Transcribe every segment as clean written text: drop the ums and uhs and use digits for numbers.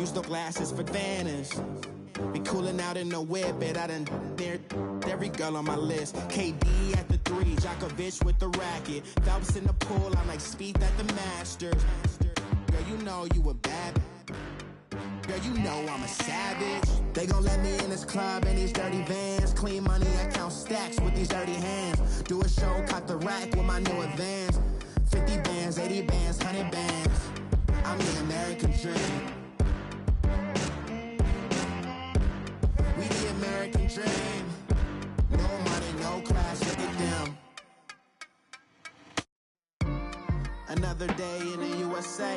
Use the glasses for Vanish. Be cooling out in the whip, but I done there every girl on my list. KD at the 3, Djokovic with the racket. Phelps in the pool, I'm like Speed at the Masters. Girl, you know you a bad. Girl, you know I'm a savage. They gon' let me in this club in these dirty vans. Clean money, I count stacks with these dirty hands. Do a show, caught the rack with my new advance. 50 bands, 80 bands, 100 bands. I'm the American dream. We the American dream. No money, no class, look at them. Another day in the USA.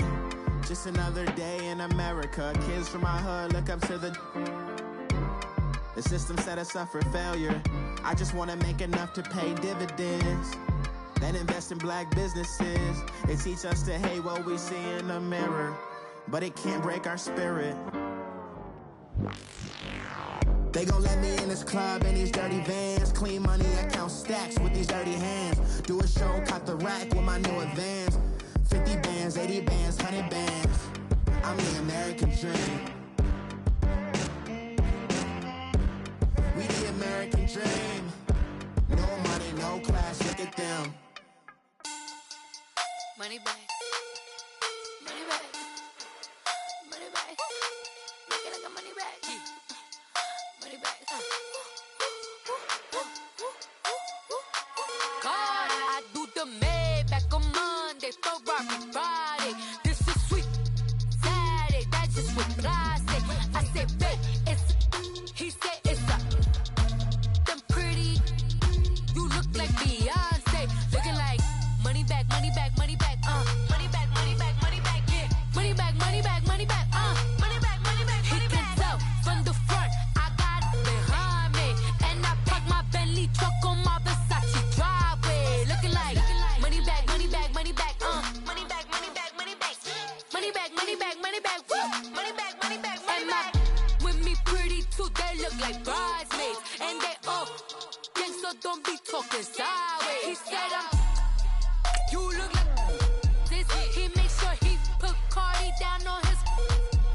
Just another day in America. Kids from my hood look up to the system set us up for failure. I just want to make enough to pay dividends. Then invest in black businesses. They teach us to hate what we see in the mirror, but it can't break our spirit. They gon' let me in this club in these dirty vans. Clean money, I count stacks with these dirty hands. Do a show, caught the rack with my new advance. 50 bands, 80 bands, 100 bands. I'm the American dream. We the American dream. No money, no class, look at them. Money back. Money back. Money back. Make it like a money back. Money back. God, I do the Maybach on Monday, Ferrari Friday. This is sweet Saturday, that's just what I say. I say, babe, it's he said it's a them pretty. You look like Beyonce, looking like money back, money back, money back, money back, money back, money back, yeah, money back, money back, money back, money back, money back. He can tell from the front, I got it behind me, and I park my Bentley truck on my Versace driveway, looking like money back, money back, money back, money back, money back, money back, money back, money back, money back, money back, money back, money back. With me pretty too, they look like bridesmaids, and they all gang, so don't be talking sideways. He said you look like this. He make sure he put Cardi down on his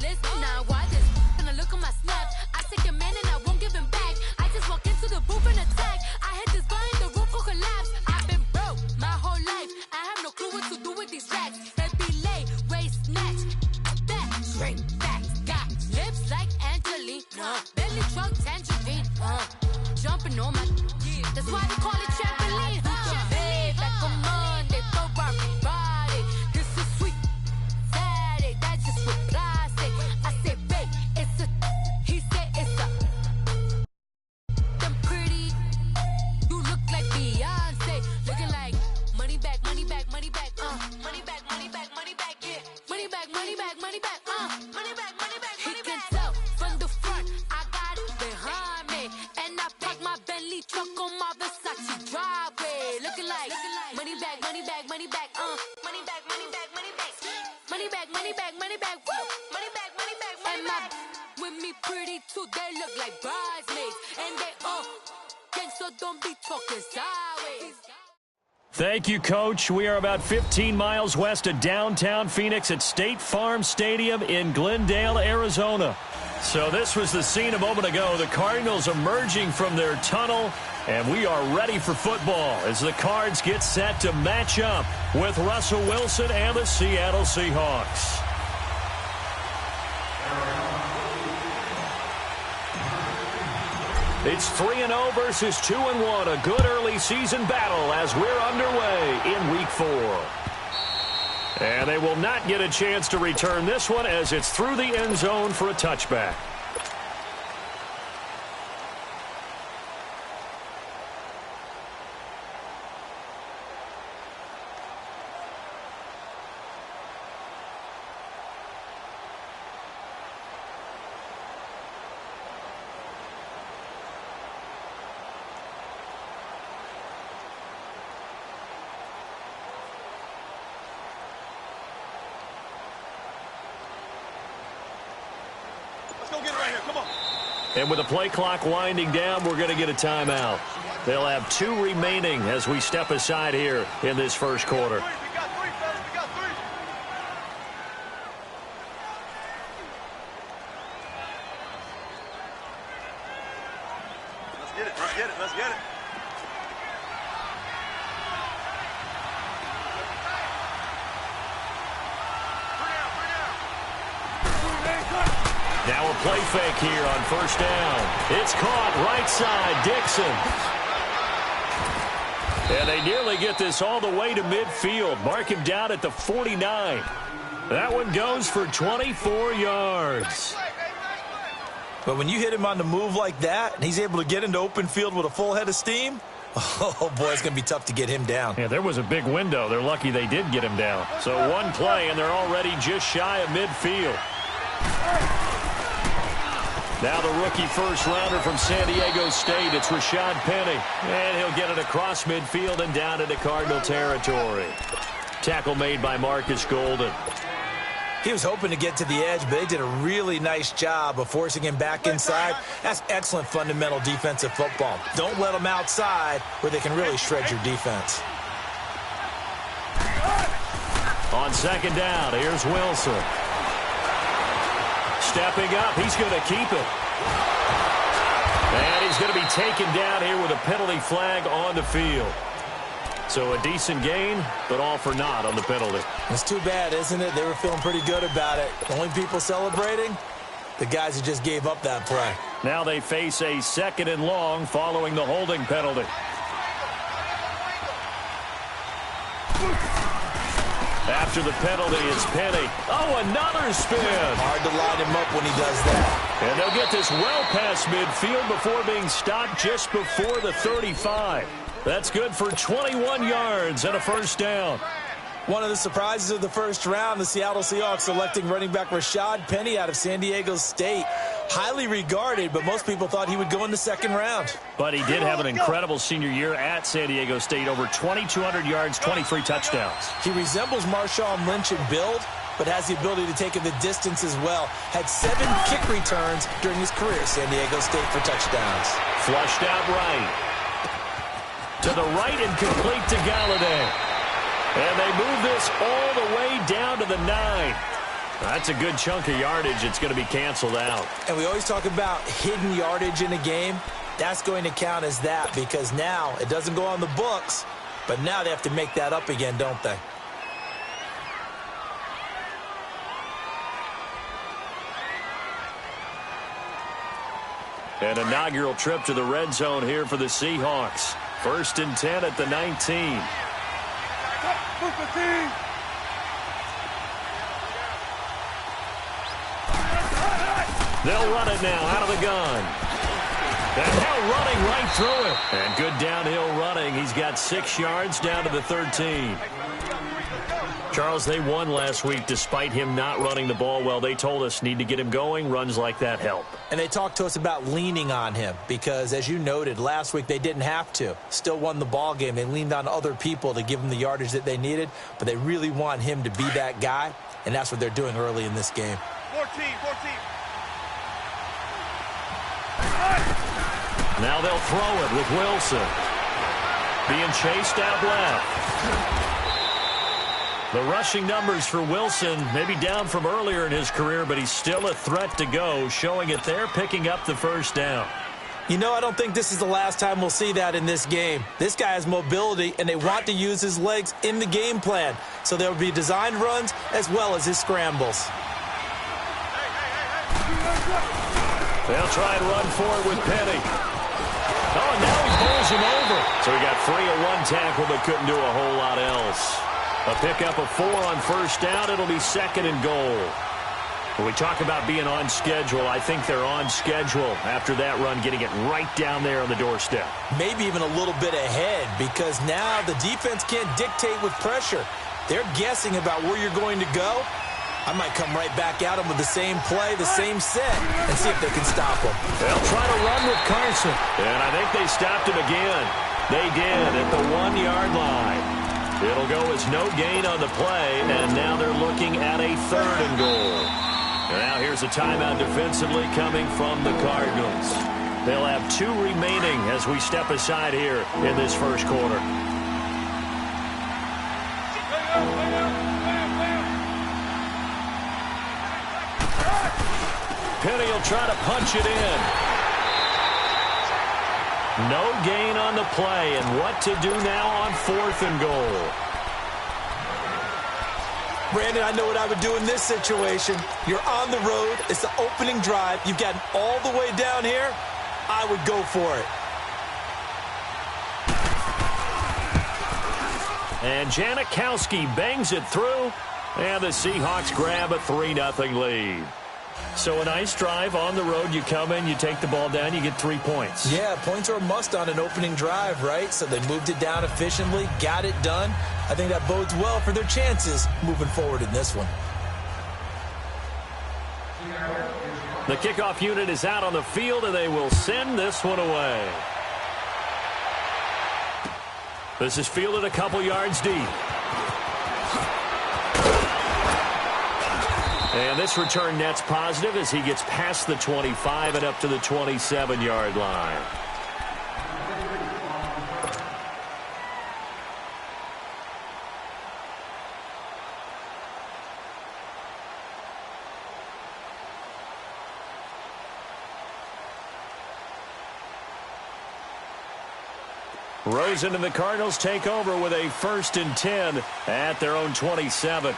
list. Now why this? Gonna look at my snap. I take a man and I won't give him back. I just walk into the booth and attack. I hit this guy in the roof will collapse. I've been broke my whole life. I have no clue what to do with these racks. Every lay, waist, snatch, back, shrink, back. Got lips like Angelina, belly truck, tangerine, jumping on my. That's why they call it trampoline. Back on Monday, Ferrari Friday. This is sweet Saturday, that's just what I say. I say, babe, it's a. He said it's a. Them pretty. You look like Beyonce, looking like money back, money back, money back, money back, money back, money back, yeah, money back, money back, money back, money back, money back. He can tell from the front, I got it behind me, and I park my Bentley truck on my Versace driveway, looking like money back, money back, money back, money back, money back, money back, money back, money back, money back, money back, money back, money back. With me pretty too, they look like bridesmaids, and they all gang, so don't be talking sideways. Thank you, Coach. We are about 15 miles west of downtown Phoenix at State Farm Stadium in Glendale, Arizona. So this was the scene a moment ago. The Cardinals emerging from their tunnel, and we are ready for football as the Cards get set to match up with Russell Wilson and the Seattle Seahawks. It's 3-0 versus 2-1, a good early season battle as we're underway in Week 4. And they will not get a chance to return this one as it's through the end zone for a touchback. And with the play clock winding down, we're going to get a timeout. They'll have 2 remaining as we step aside here in this first quarter. get it. Let's get it. Let's get it. Now a play fake here on first down. It's caught right side, Dixon. And they nearly get this all the way to midfield. Mark him down at the 49. That one goes for 24 yards. But when you hit him on the move like that, and he's able to get into open field with a full head of steam, oh, boy, it's going to be tough to get him down. Yeah, there was a big window. They're lucky they did get him down. So one play, and they're already just shy of midfield. Now the rookie first-rounder from San Diego State, it's Rashad Penny. And he'll get it across midfield and down into Cardinal territory. Tackle made by Marcus Golden. He was hoping to get to the edge, but they did a really nice job of forcing him back inside. That's excellent fundamental defensive football. Don't let them outside where they can really shred your defense. On second down, here's Wilson. Stepping up, he's going to keep it. And he's going to be taken down here with a penalty flag on the field. So a decent gain, but all for naught on the penalty. It's too bad, isn't it? They were feeling pretty good about it. The only people celebrating, the guys who just gave up that play. Now they face a second and long following the holding penalty. After the penalty, it's Penny. Oh, another spin. Hard to line him up when he does that. And they'll get this well past midfield before being stopped just before the 35. That's good for 21 yards and a first down. One of the surprises of the first round, the Seattle Seahawks selecting running back Rashad Penny out of San Diego State. Highly regarded, but most people thought he would go in the second round. But he did have an incredible senior year at San Diego State. Over 2,200 yards, 23 touchdowns. He resembles Marshawn Lynch in build, but has the ability to take in the distance as well. Had 7 kick returns during his career at San Diego State for touchdowns. Flushed out right. To the right and complete to Galladay. And they move this all the way down to the 9. That's a good chunk of yardage. It's going to be canceled out. And we always talk about hidden yardage in a game. That's going to count as that because now it doesn't go on the books, but now they have to make that up again, don't they? An inaugural trip to the red zone here for the Seahawks. 1st and 10 at the 19. They'll run it now out of the gun. And now running right through it. And good downhill running. He's got 6 yards down to the 13. Charles, they won last week despite him not running the ball well. They told us need to get him going. Runs like that help. And they talked to us about leaning on him because, as you noted, last week they didn't have to. Still won the ball game. They leaned on other people to give them the yardage that they needed, but they really want him to be that guy, and that's what they're doing early in this game. 14. Now they'll throw it with Wilson. Being chased out left. The rushing numbers for Wilson maybe down from earlier in his career, but he's still a threat to go, showing it there, picking up the first down. You know, I don't think this is the last time we'll see that in this game. This guy has mobility, and they want to use his legs in the game plan. So there will be designed runs as well as his scrambles. They'll try and run for it with Penny. Oh, and now he pulls him over. So he got free of one tackle but couldn't do a whole lot else. A pickup of 4 on first down. It'll be 2nd and goal. When we talk about being on schedule, I think they're on schedule after that run, getting it right down there on the doorstep. Maybe even a little bit ahead because now the defense can't dictate with pressure. They're guessing about where you're going to go. I might come right back at them with the same play, the same set, and see if they can stop them. They'll try to run with Carson. And I think they stopped him again. They did at the 1-yard line. It'll go as no gain on the play, and now they're looking at a 3rd and goal. And now here's a timeout defensively coming from the Cardinals. They'll have 2 remaining as we step aside here in this first quarter. Penny will try to punch it in. No gain on the play, and what to do now on 4th and goal. Brandon, I know what I would do in this situation. You're on the road. It's the opening drive. You've gotten all the way down here. I would go for it. And Janikowski bangs it through, and the Seahawks grab a 3-0 lead. So a nice drive on the road. You come in, you take the ball down, you get 3 points. Yeah, points are a must on an opening drive, right? So they moved it down efficiently, got it done. I think that bodes well for their chances moving forward in this one. The kickoff unit is out on the field, and they will send this one away. This is fielded a couple yards deep. And this return net's positive as he gets past the 25 and up to the 27-yard line. Rosen and the Cardinals take over with a 1st and 10 at their own 27.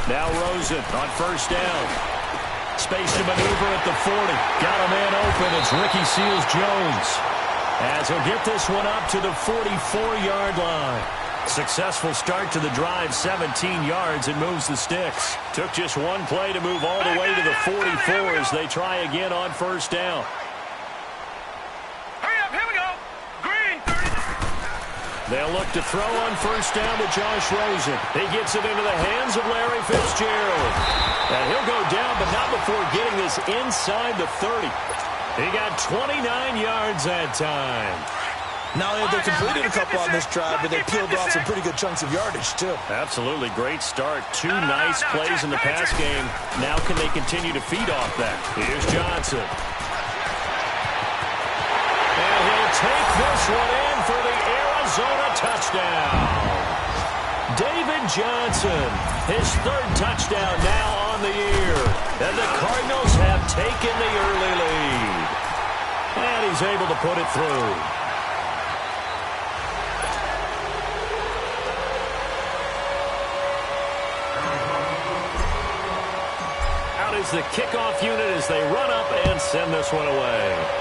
Now Rosen on 1st down. Space to maneuver at the 40. Got a man open. It's Ricky Seals-Jones. As he'll get this one up to the 44-yard line. Successful start to the drive, 17 yards, and moves the sticks. Took just one play to move all the way to the 44 as they try again on 1st down. They'll look to throw on 1st down to Josh Rosen. He gets it into the hands of Larry Fitzgerald. And he'll go down, but not before getting this inside the 30. He got 29 yards that time. Not only have they completed a couple on this drive, but they peeled off some pretty good chunks of yardage, too. Absolutely. Great start. 2 nice plays in the pass game. Now can they continue to feed off that? Here's Johnson. And he'll take this one in for the Arizona touchdown. David Johnson, his 3rd touchdown now on the year. And the Cardinals have taken the early lead. And he's able to put it through. Out is the kickoff unit as they run up and send this one away.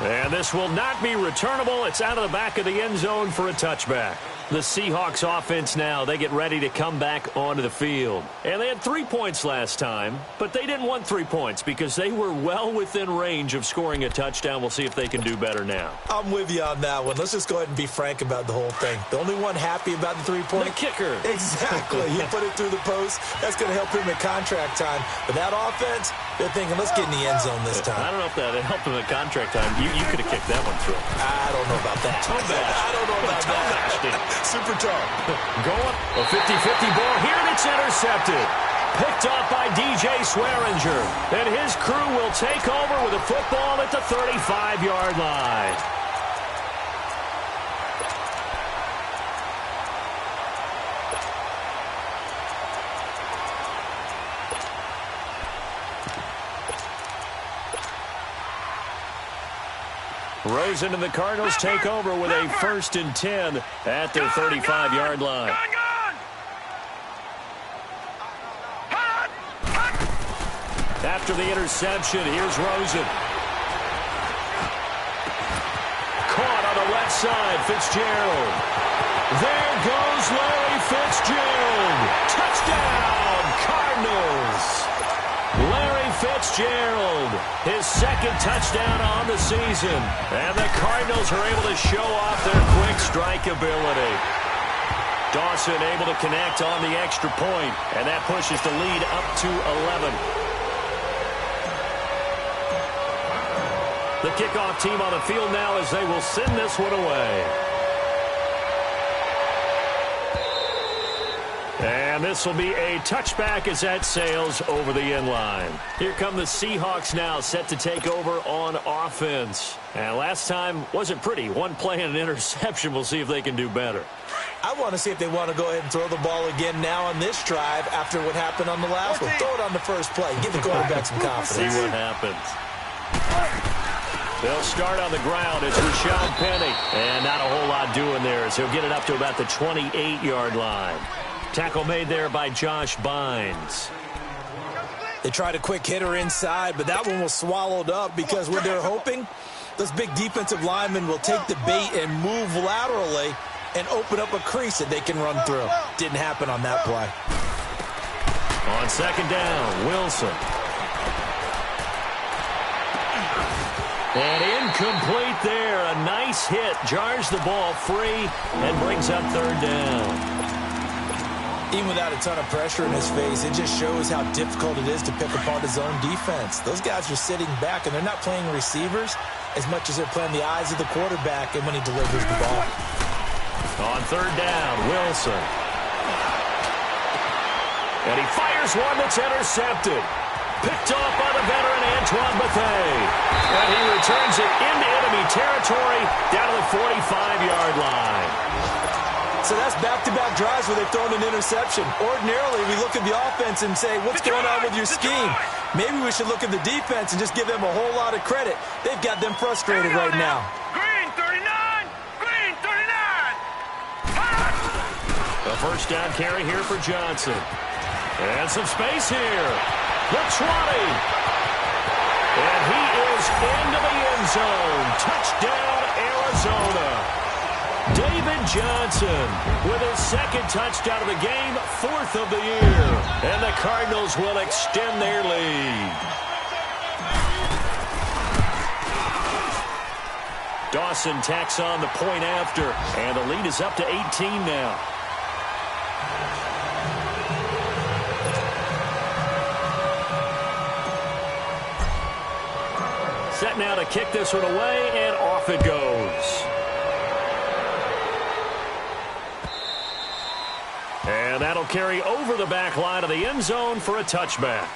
And this will not be returnable. It's out of the back of the end zone for a touchback. The Seahawks offense now, they get ready to come back onto the field. And they had 3 points last time, but they didn't want 3 points because they were well within range of scoring a touchdown. We'll see if they can do better now. I'm with you on that one. Let's just go ahead and be frank about the whole thing. The only one happy about the 3-point. The kicker. Exactly. He put it through the post. That's going to help him at contract time. But that offense, they're thinking, let's get in the end zone this time. I don't know if that helped him at contract time. You could have kicked that one through. I don't know about that. I don't know about that. Super tall. Go up. A 50-50 ball here, and it's intercepted. Picked off by DJ Swearinger. And his crew will take over with a football at the 35-yard line. Rosen and the Cardinals take over with a 1st and 10 at their 35-yard line. After the interception, here's Rosen. Caught on the left side, Fitzgerald. There goes Larry Fitzgerald. Touchdown, Cardinals. Larry Fitzgerald, his 2nd touchdown on the season. And the Cardinals are able to show off their quick strike ability. Dawson able to connect on the extra point, and that pushes the lead up to 11. The kickoff team on the field now as they will send this one away. And this will be a touchback as that sails over the end line. Here come the Seahawks now, set to take over on offense. And last time wasn't pretty. One play and an interception. We'll see if they can do better. I want to see if they want to go ahead and throw the ball again now on this drive after what happened on the last one. Throw it on the first play. Give the quarterback some confidence. See what happens. They'll start on the ground. It's Rashad Penny. And not a whole lot doing there as he'll get it up to about the 28-yard line. Tackle made there by Josh Bynes. They tried a quick hitter inside, but that one was swallowed up because what they're hoping, those big defensive linemen will take the bait and move laterally and open up a crease that they can run through. Didn't happen on that play. On second down, Wilson. And incomplete there. A nice hit. Jars the ball free and brings up third down. Even without a ton of pressure in his face, it just shows how difficult it is to pick apart his own defense. Those guys are sitting back, and they're not playing receivers as much as they're playing the eyes of the quarterback and when he delivers the ball. On third down, Wilson. And he fires one that's intercepted. Picked off by the veteran Antoine Bethea. And he returns it into enemy territory down to the 45-yard line. So that's back-to-back drives where they've thrown an interception. Ordinarily, we look at the offense and say, what's going on with your scheme? Maybe we should look at the defense and just give them a whole lot of credit. They've got them frustrated right now. Green 39! Green 39! A first down carry here for Johnson. And some space here. The 20. And he is into the end zone. Touchdown, Arizona. David Johnson with his second touchdown of the game, fourth of the year. And the Cardinals will extend their lead. Dawson tacks on the point after, and the lead is up to 18 now. Set now to kick this one away, and off it goes. And that'll carry over the back line of the end zone for a touchback.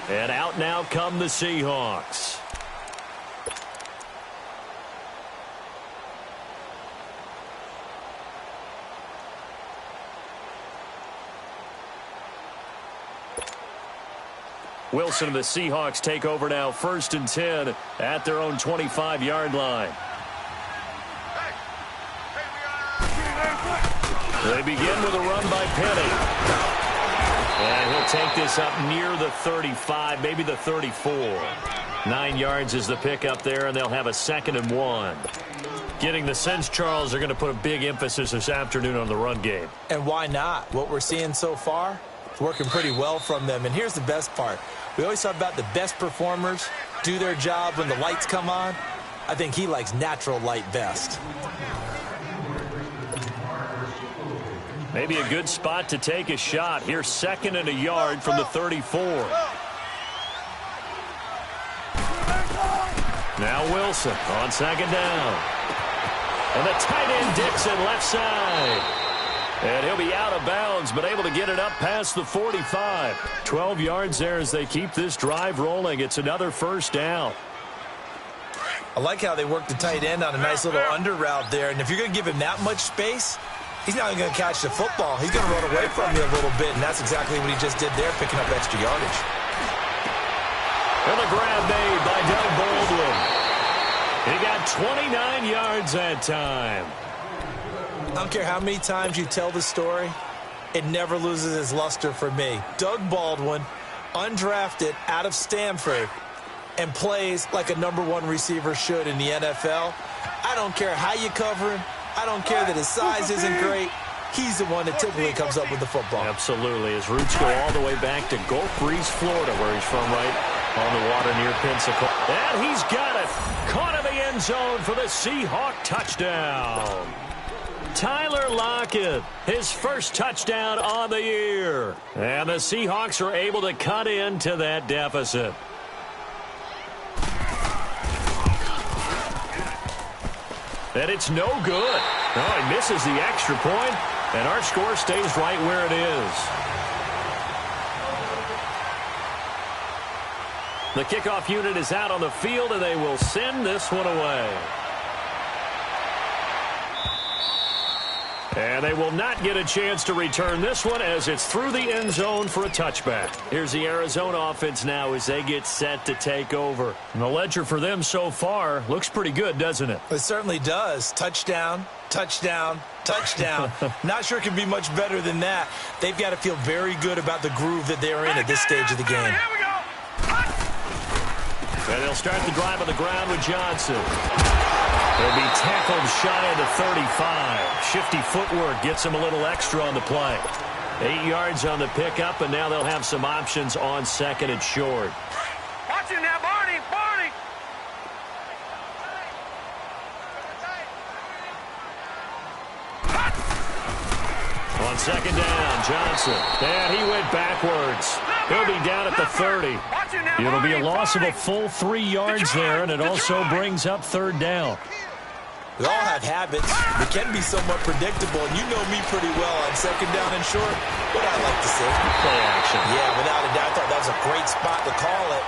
And out now come the Seahawks. Wilson and the Seahawks take over now, 1st and 10 at their own 25-yard line. They begin with a run by Penny. And he'll take this up near the 35, maybe the 34. 9 yards is the pickup there, and they'll have a 2nd and 1. Getting the sense, Charles, they're going to put a big emphasis this afternoon on the run game. And why not? What we're seeing so far, it's working pretty well from them. And here's the best part. We always talk about the best performers do their job when the lights come on. I think he likes natural light best. Maybe a good spot to take a shot. Here's 2nd and a yard from the 34. Now Wilson on 2nd down. And the tight end Dixon left side. And he'll be out of bounds, but able to get it up past the 45. 12 yards there as they keep this drive rolling. It's another first down. I like how they work the tight end on a nice little under route there. And if you're going to give him that much space, he's not going to catch the football. He's going to run away from you a little bit, and that's exactly what he just did there, picking up extra yardage. And the grab made by Doug Baldwin. He got 29 yards that time. I don't care how many times you tell the story, it never loses its luster for me. Doug Baldwin, undrafted out of Stanford, and plays like a #1 receiver should in the NFL. I don't care how you cover him. I don't care that his size isn't great. He's the one that typically comes up with the football. Absolutely. His roots go all the way back to Gulf Breeze, Florida, where he's from, right on the water near Pensacola. And he's got it. Caught in the end zone for the Seahawk touchdown. Tyler Lockett, his first touchdown on the year. And the Seahawks are able to cut into that deficit. And it's no good. No, he misses the extra point, and our score stays right where it is. The kickoff unit is out on the field, and they will send this one away. And they will not get a chance to return this one as it's through the end zone for a touchback. Here's the Arizona offense now as they get set to take over. And the ledger for them so far looks pretty good, doesn't it? It certainly does. Touchdown, touchdown, touchdown. Not sure it can be much better than that. They've got to feel very good about the groove that they're in at this stage of the game. Here we go. And they'll start the drive on the ground with Johnson. They'll be tackled shy of the 35. Shifty footwork gets him a little extra on the play. 8 yards on the pickup, and now they'll have some options on second and short. Watch it now, Barney. Barney. On second down, Johnson. And he went backwards. He'll be down at the 30. It'll be a loss of a full 3 yards there, and it also brings up third down. We all have habits. They can be somewhat predictable, and you know me pretty well on second down and short. What I like to see. Play action. Yeah, without a doubt. I thought that was a great spot to call it.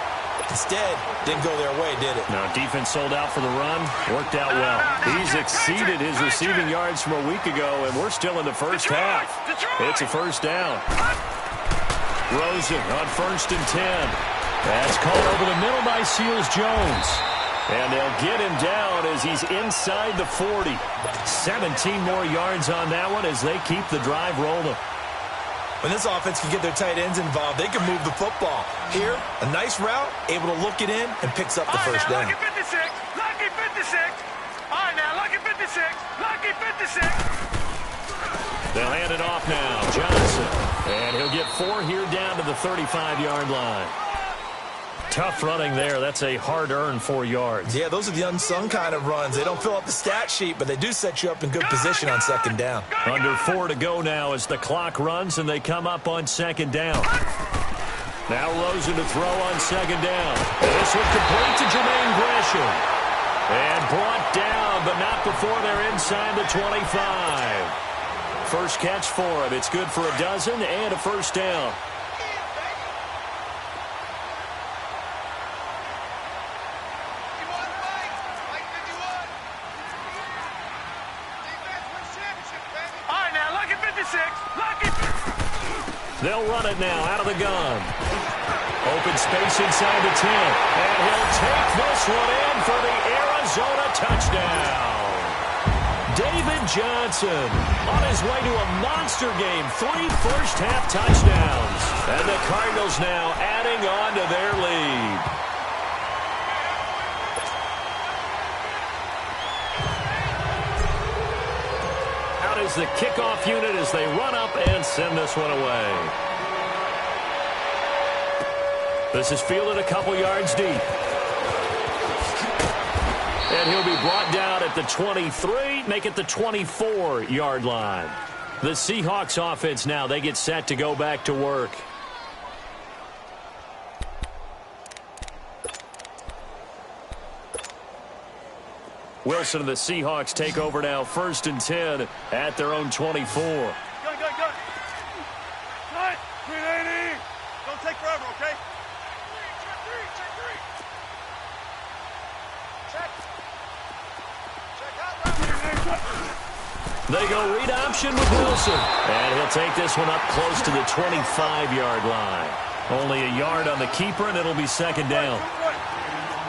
Instead, didn't go their way, did it? No, defense sold out for the run. Worked out well. He's exceeded his receiving yards from a week ago, and we're still in the first half. It's a first down. Rosen on 1st and 10. That's called over the middle by Seals-Jones. And they'll get him down as he's inside the 40. 17 more yards on that one as they keep the drive rolling. When this offense can get their tight ends involved, they can move the football. Here, a nice route, able to look it in, and picks up the first down. Lucky 56. Lucky 56. All right, now, lucky 56. Lucky 56. They'll hand it off now. Johnson. And he'll get 4 here down to the 35-yard line. Tough running there. That's a hard-earned 4 yards. Yeah, those are the unsung kind of runs. They don't fill up the stat sheet, but they do set you up in good position on second down. Under 4 to go now as the clock runs and they come up on second down. Now Rosen to throw on second down. This one complete to Jermaine Gresham. And brought down, but not before they're inside the 25. First catch for him. It's good for a dozen and a first down. They'll run it now out of the gun. Open space inside the 10. And he'll take this one in for the Arizona touchdown. David Johnson on his way to a monster game. 3 first-half touchdowns. And the Cardinals now adding on to their lead. Out is the kickoff unit as they run up and send this one away. This is fielded a couple yards deep. And he'll be brought down at the 23, make it the 24-yard line. The Seahawks offense now, they get set to go back to work. Wilson and the Seahawks take over now, 1st and 10 at their own 24. Gun. 380. Don't take forever, okay? Check 3. Check out. They go read option with Wilson. And he'll take this one up close to the 25-yard line. Only a yard on the keeper, and it'll be second down.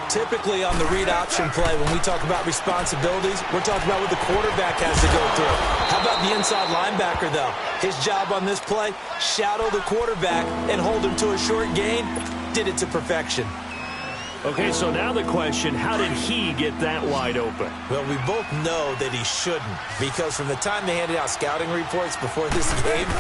Typically on the read option play, when we talk about responsibilities, we're talking about what the quarterback has to go through. How about the inside linebacker, though? His job on this play, shadow the quarterback and hold him to a short gain. Did it to perfection. Okay, so now the question, how did he get that wide open? Well, we both know that he shouldn't, because from the time they handed out scouting reports before this game,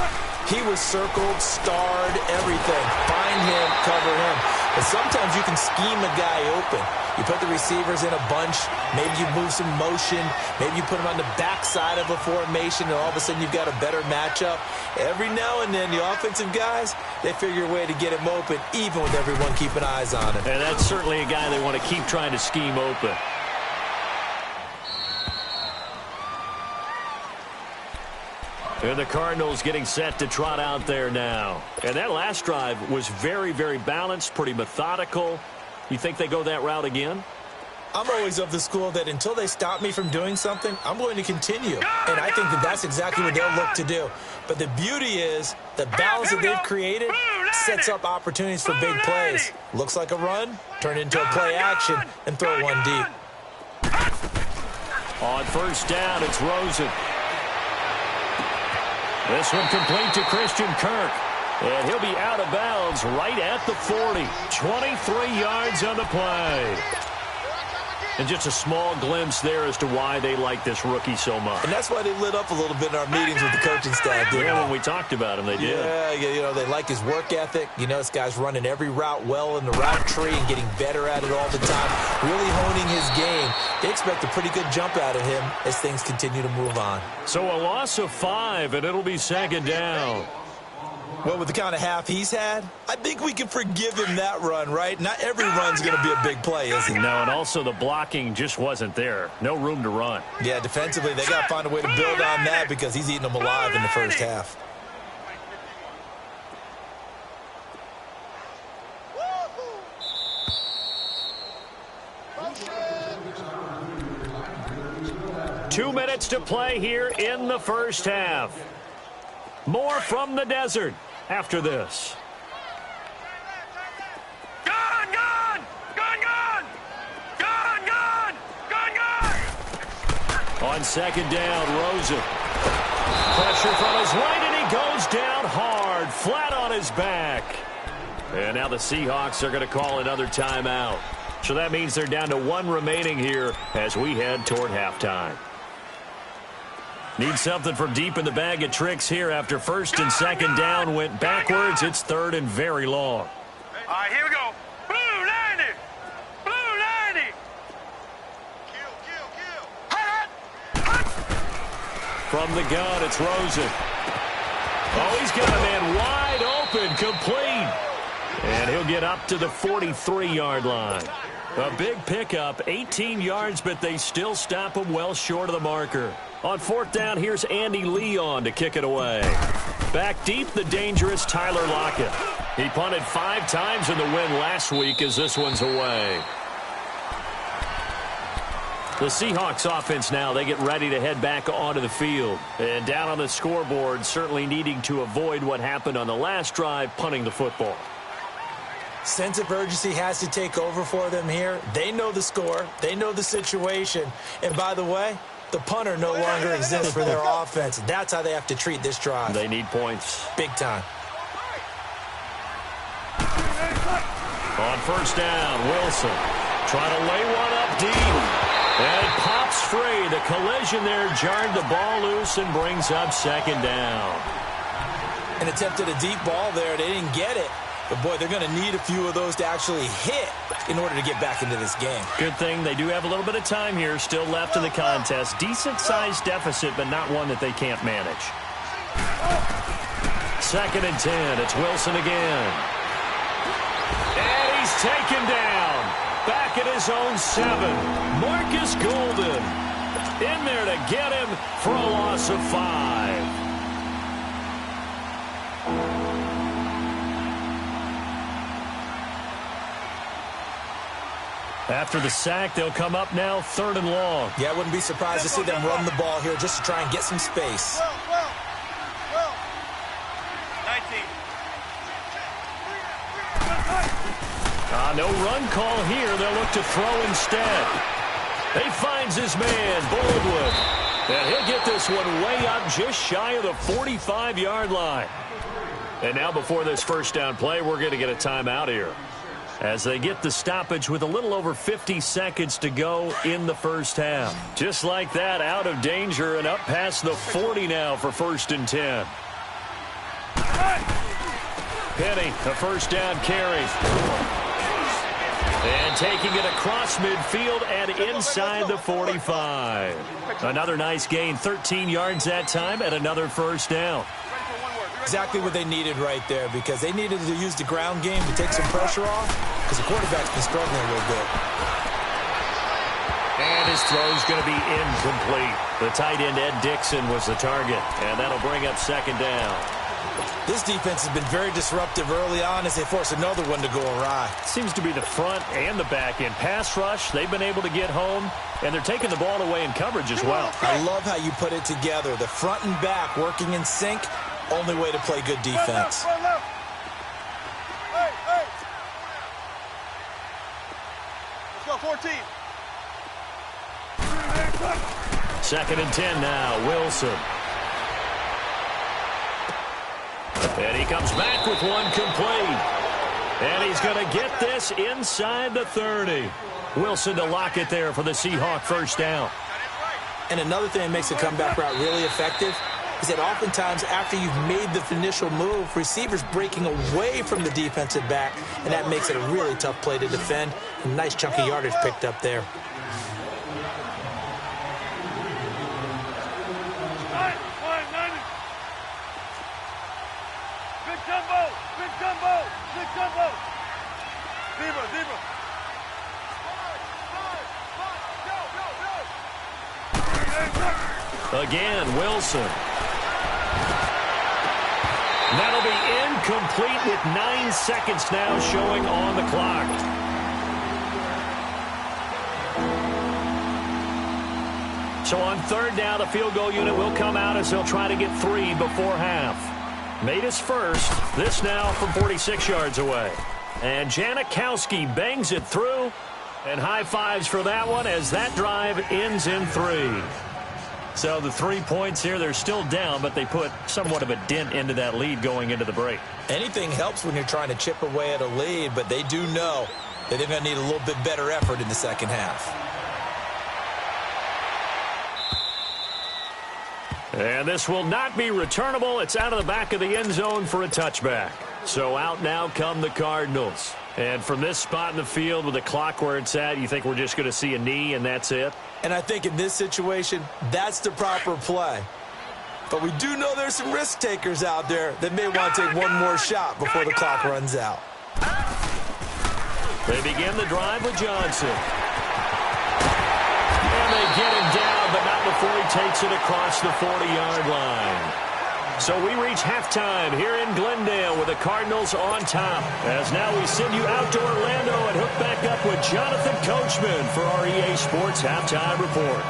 he was circled, starred, everything. Find him, cover him. But sometimes you can scheme a guy open. You put the receivers in a bunch. Maybe you move some motion. Maybe you put them on the backside of a formation, and all of a sudden you've got a better matchup. Every now and then, the offensive guys, they figure a way to get him open, even with everyone keeping eyes on him. And that's certainly a guy they want to keep trying to scheme open. And the Cardinals getting set to trot out there now. And that last drive was very, very balanced, pretty methodical. You think they go that route again? I'm always of the school that until they stop me from doing something, I'm going to continue. And I think that that's exactly what they'll look to do. But the beauty is the balance that they've created sets up opportunities for big plays. Looks like a run, turn into a play action, and throw one deep. On first down, it's Rosen. This one complete to Christian Kirk. And he'll be out of bounds right at the 40. 23 yards on the play. And just a small glimpse there as to why they like this rookie so much. And that's why they lit up a little bit in our meetings with the coaching staff. Yeah, when we talked about him, they did. Yeah, you know, they like his work ethic. You know, this guy's running every route well in the route tree and getting better at it all the time, really honing his game. They expect a pretty good jump out of him as things continue to move on. So a loss of 5, and it'll be second down. Well, with the kind of half he's had, I think we can forgive him that run, right? Not every run's going to be a big play, is it? No, and also the blocking just wasn't there. No room to run. Yeah, defensively, they got to find a way to build on that because he's eating them alive in the first half. Two minutes to play here in the first half. More from the desert after this. Gun, gun! Gun, gun! Gun, gun! Gun, gun! On second down, Rosen. Pressure from his right, and he goes down hard, flat on his back. And now the Seahawks are going to call another timeout. So that means they're down to 1 remaining here as we head toward halftime. Need something from deep in the bag of tricks here after first and second down went backwards. It's third and very long. All right, here we go. Blue 90. Blue 90. Kill. From the gun, it's Rosen. Oh, he's got a man wide open, complete. And he'll get up to the 43-yard line. A big pickup, 18 yards, but they still stop him well short of the marker. On fourth down, here's Andy Leon to kick it away. Back deep, the dangerous Tyler Lockett. He punted 5 times in the win last week as this one's away. The Seahawks offense now, they get ready to head back onto the field. And down on the scoreboard, certainly needing to avoid what happened on the last drive, punting the football. Sense of urgency has to take over for them here. They know the score. They know the situation. And by the way, the punter no longer exists for their offense. That's how they have to treat this drive. They need points. Big time. On first down, Wilson trying to lay one up deep. And it pops free. The collision there jarred the ball loose and brings up second down. An attempt at a deep ball there. They didn't get it. But, boy, they're going to need a few of those to actually hit in order to get back into this game. Good thing they do have a little bit of time here still left in the contest. Decent-sized deficit, but not one that they can't manage. Second and 10. It's Wilson again. And he's taken down. Back at his own 7. Marcus Golden in there to get him for a loss of 5. After the sack, they'll come up now, third and long. Yeah, I wouldn't be surprised to see them run the ball here just to try and get some space. 19. No run call here. They'll look to throw instead. He finds his man, Baldwin. And he'll get this one way up just shy of the 45-yard line. And now before this first down play, we're going to get a timeout here, as they get the stoppage with a little over 50 seconds to go in the first half. Just like that, out of danger and up past the 40 now for first and 10. Penny, a first down carry. And taking it across midfield and inside the 45. Another nice gain, 13 yards that time, and another first down. Exactly what they needed right there, because they needed to use the ground game to take some pressure off, because the quarterback's been struggling a little bit. And his throw's going to be incomplete. The tight end, Ed Dixon, was the target, and that'll bring up second down. This defense has been very disruptive early on as they force another one to go awry. Seems to be the front and the back end. Pass rush, they've been able to get home, and they're taking the ball away in coverage as well. I love how you put it together. The front and back working in sync, only way to play good defense. Run left. Hey, hey. Let's go, 14. 2nd and 10 now, Wilson. And he comes back with one complete. And he's going to get this inside the 30. Wilson to lock it there for the Seahawk first down. And another thing that makes the comeback route really effective is that oftentimes after you've made the initial move, receivers breaking away from the defensive back, and that makes it a really tough play to defend. A nice chunk of yardage picked up there. Again, Wilson. That'll be incomplete with 9 seconds now showing on the clock. So on 3rd down, the field goal unit will come out as they'll try to get 3 before half. Made his first. This now from 46 yards away. And Janikowski bangs it through. And high fives for that one as that drive ends in 3. So the 3 points here, they're still down, but they put somewhat of a dent into that lead going into the break. Anything helps when you're trying to chip away at a lead, but they do know that they're going to need a little bit better effort in the second half. And this will not be returnable. It's out of the back of the end zone for a touchback. So out now come the Cardinals. And from this spot in the field with the clock where it's at, you think we're just going to see a knee and that's it? And I think in this situation, that's the proper play. But we do know there's some risk takers out there that may want to take one more shot before the clock runs out. They begin the drive with Johnson. And they get him down, but not before he takes it across the 40-yard line. So we reach halftime here in Glendale with the Cardinals on top. As now we send you out to Orlando and hook back up with Jonathan Coachman for our EA Sports Halftime Report.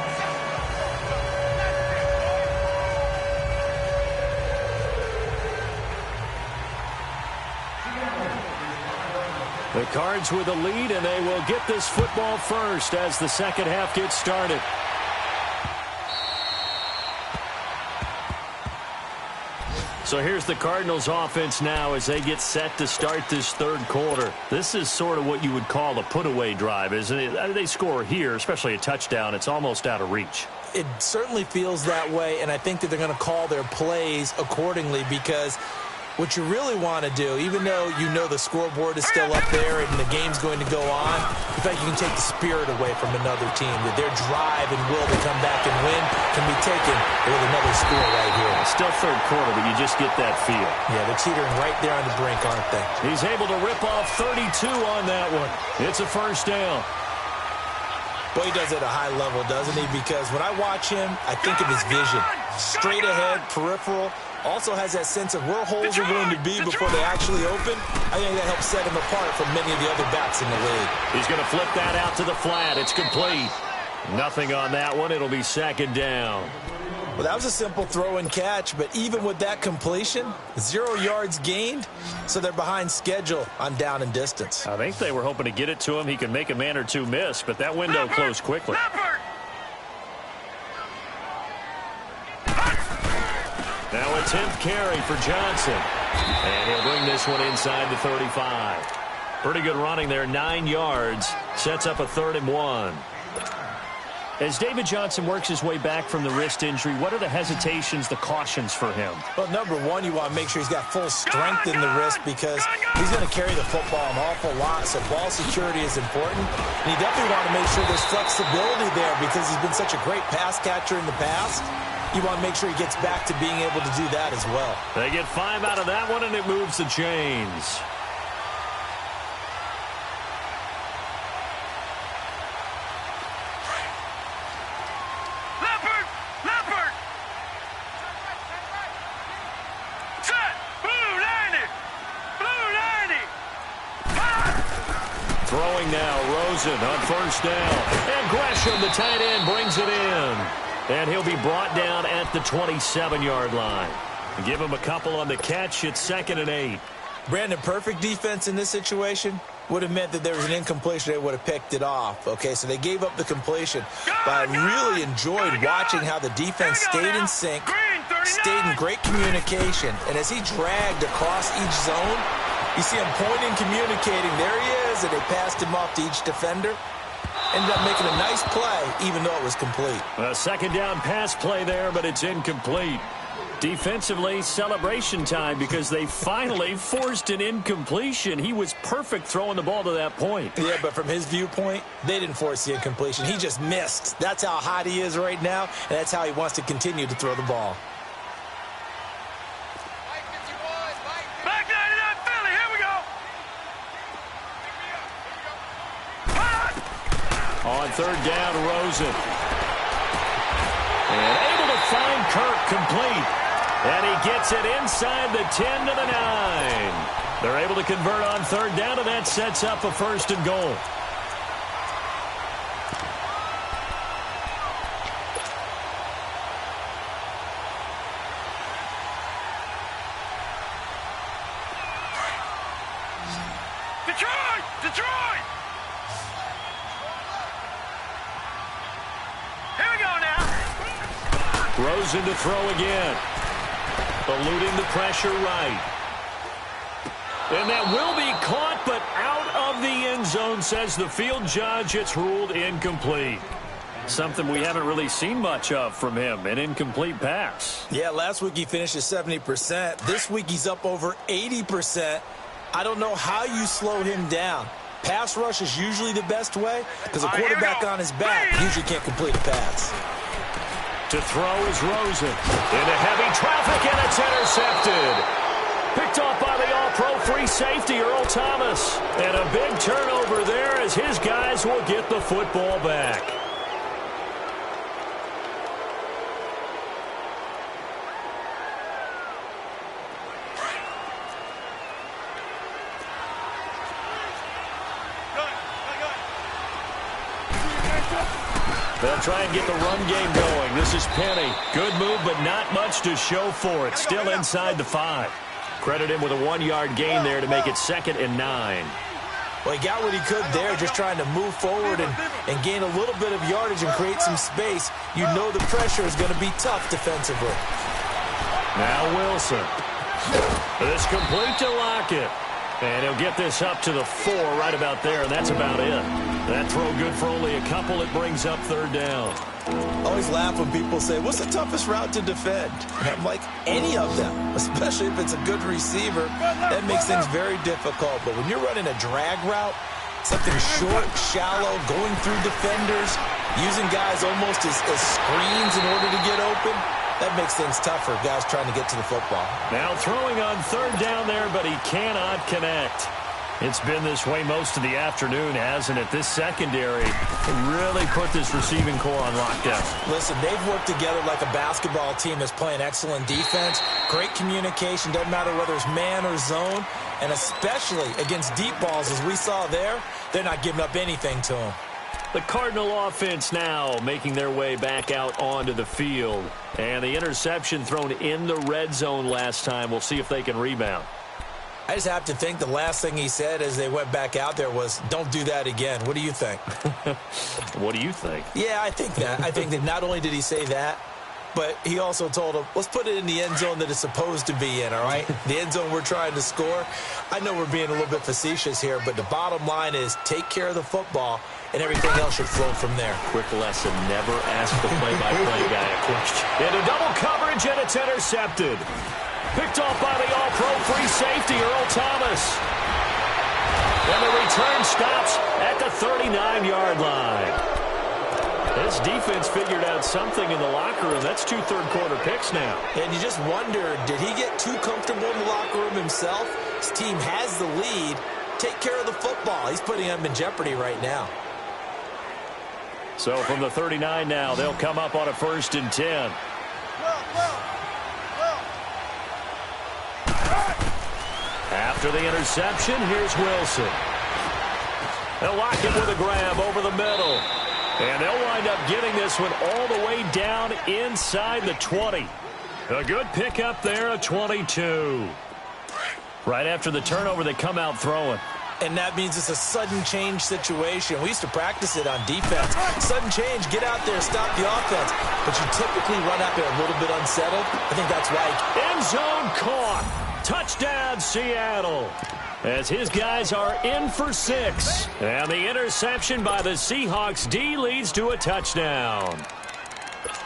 The Cards with a lead, and they will get this football first as the second half gets started. So here's the Cardinals offense now as they get set to start this 3rd quarter. This is sort of what you would call a put-away drive, isn't it? They score here, especially a touchdown. It's almost out of reach. It certainly feels that way, and I think that they're going to call their plays accordingly because what you really want to do, even though you know the scoreboard is still up there and the game's going to go on, in fact, you can take the spirit away from another team, that their drive and will to come back and win can be taken with another score right here. Still 3rd quarter, but you just get that feel. Yeah, they're teetering right there on the brink, aren't they? He's able to rip off 32 on that one. It's a first down. Boy, he does it at a high level, doesn't he? Because when I watch him, I think of his vision. Straight ahead, peripheral. Also has that sense of where holes are going to be before they actually open. I think that helps set him apart from many of the other backs in the league. He's going to flip that out to the flat. It's complete. Nothing on that one. It'll be 2nd down. Well, that was a simple throw and catch, but even with that completion, 0 yards gained, so they're behind schedule on down and distance. I think they were hoping to get it to him. He could make a man or two miss, but that window closed quickly. Now a 10th carry for Johnson. And he'll bring this one inside the 35. Pretty good running there, 9 yards. Sets up a 3rd and 1. As David Johnson works his way back from the wrist injury, what are the hesitations, the cautions for him? Well, number one, you want to make sure he's got full strength in the wrist because he's going to carry the football an awful lot, so ball security is important. And you definitely want to make sure there's flexibility there because he's been such a great pass catcher in the past. You want to make sure he gets back to being able to do that as well. They get 5 out of that one, and it moves the chains. Leopard! Set! Throwing now, Rosen on first down. And Gresham, the tight end, brings it in. And he'll be brought down at the 27-yard line. Give him a couple on the catch. It's 2nd and 8. Brandon, perfect defense in this situation would have meant that there was an incompletion. They would have picked it off. Okay, so they gave up the completion. But I really enjoyed watching how the defense stayed in sync, stayed in great communication. And as he dragged across each zone, you see him pointing, communicating. There he is, and they passed him off to each defender. Ended up making a nice play, even though it was complete. A 2nd down pass play there, but it's incomplete. Defensively, celebration time because they finally forced an incompletion. He was perfect throwing the ball to that point. Yeah, but from his viewpoint, they didn't force the incompletion. He just missed. That's how hot he is right now, and that's how he wants to continue to throw the ball. Back 99 Philly, here we go. On 3rd down, Rosen. And able to find Kirk complete. And he gets it inside the 10 to the 9. They're able to convert on 3rd down, and that sets up a 1st and goal. Detroit! Detroit! Here we go now. Rosen to throw again. Eluding the pressure right. And that will be caught, but out of the end zone, says the field judge. It's ruled incomplete. Something we haven't really seen much of from him, an incomplete pass. Yeah, last week he finished at 70%. This week he's up over 80%. I don't know how you slow him down. Pass rush is usually the best way because a quarterback on his back usually can't complete a pass. To throw is Rosen. Into heavy traffic, and it's intercepted. Picked off by the all-pro free safety, Earl Thomas. And a big turnover there as his guys will get the football back. They'll try and get the run game going. This is Penny. Good move, but not much to show for it. Still inside the 5. Credit him with a 1-yard gain there to make it 2nd and 9. Well, he got what he could there, just trying to move forward and gain a little bit of yardage and create some space. You know the pressure is going to be tough defensively. Now Wilson. This complete to Lockett. And he'll get this up to the 4 right about there, and that's about it. That throw good for only a couple. It brings up 3rd down. I always laugh when people say, what's the toughest route to defend? And I'm like, any of them, especially if it's a good receiver. That makes things very difficult. But when you're running a drag route, something short, shallow, going through defenders, using guys almost as screens in order to get open, that makes things tougher, guys trying to get to the football. Now throwing on 3rd down there, but he cannot connect. It's been this way most of the afternoon, hasn't it? This secondary really put this receiving core on lockdown. Listen, they've worked together like a basketball team that's playing excellent defense. Great communication, doesn't matter whether it's man or zone. And especially against deep balls, as we saw there, they're not giving up anything to them. The Cardinal offense now making their way back out onto the field. And the interception thrown in the red zone last time. We'll see if they can rebound. I just have to think the last thing he said as they went back out there was, don't do that again. What do you think? What do you think? Yeah, I think that. I think that not only did he say that, but he also told him, let's put it in the end zone that it's supposed to be in, all right? The end zone we're trying to score. I know we're being a little bit facetious here, but the bottom line is take care of the football, and everything else should flow from there. Quick lesson, never ask the play-by-play guy a question. Into double coverage, and it's intercepted. Picked off by the all-pro free safety, Earl Thomas. And the return stops at the 39-yard line. This defense figured out something in the locker room. That's 2 third-quarter picks now. And you just wonder, did he get too comfortable in the locker room himself? His team has the lead. Take care of the football. He's putting them in jeopardy right now. So from the 39 now, they'll come up on a 1st and 10. After the interception, here's Wilson. They'll lock it with a grab over the middle. And they'll wind up getting this one all the way down inside the 20. A good pickup there, a 22. Right after the turnover, they come out throwing. And that means it's a sudden change situation. We used to practice it on defense. Sudden change, get out there, stop the offense. But you typically run out there a little bit unsettled. I think that's why. End zone caught. Touchdown, Seattle. As his guys are in for 6. And the interception by the Seahawks D leads to a touchdown.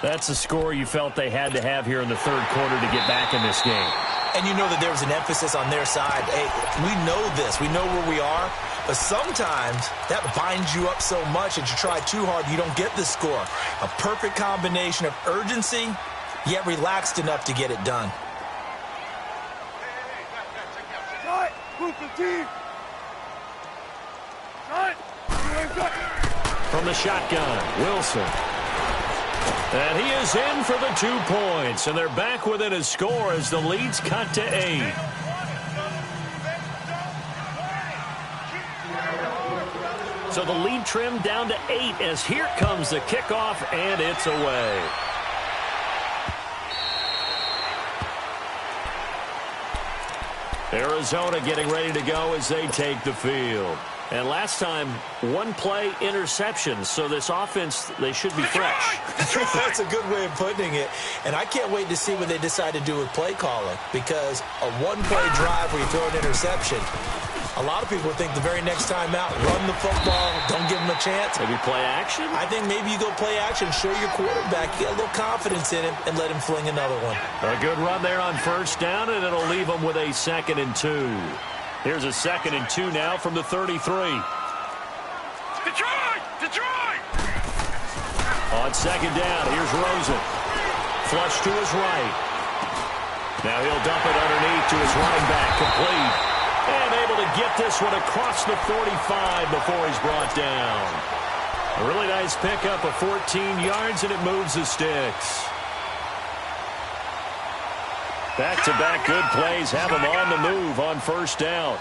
That's a score you felt they had to have here in the third quarter to get back in this game. And you know that there was an emphasis on their side. Hey, we know this. We know where we are. But sometimes that binds you up so much that you try too hard, you don't get the score. A perfect combination of urgency, yet relaxed enough to get it done. From the shotgun, Wilson. And he is in for the 2 points. And they're back within a score as the lead's cut to 8. So the lead trimmed down to 8 as here comes the kickoff, and it's away. Arizona getting ready to go as they take the field. And last time, 1-play interception. So this offense, they should be fresh. That's a good way of putting it. And I can't wait to see what they decide to do with play calling. Because a 1-play drive where you throw an interception, a lot of people think the very next time out, run the football, don't give them a chance. Maybe play action? I think maybe you go play action, show your quarterback, get a little confidence in him, and let him fling another one. A good run there on first down, and it'll leave them with a 2nd and 2. Here's a 2nd and 2 now from the 33. Detroit! On 2nd down, here's Rosen. Flush to his right. Now he'll dump it underneath to his running back, complete. And able to get this one across the 45 before he's brought down. A really nice pickup of 14 yards, and it moves the sticks. Back-to-back good plays have him on the move on first down.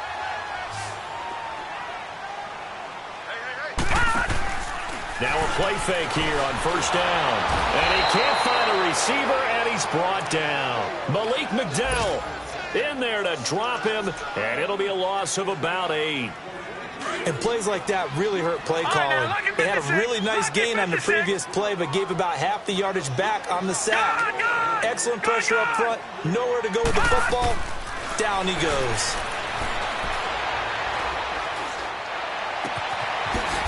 Now a play fake here on first down. And he can't find a receiver, and he's brought down. Malik McDowell in there to drop him, and it'll be a loss of about 8. And plays like that really hurt play calling. They had a really nice gain on the previous play, but gave about half the yardage back on the sack. Excellent pressure up front. Nowhere to go with the football. Down he goes.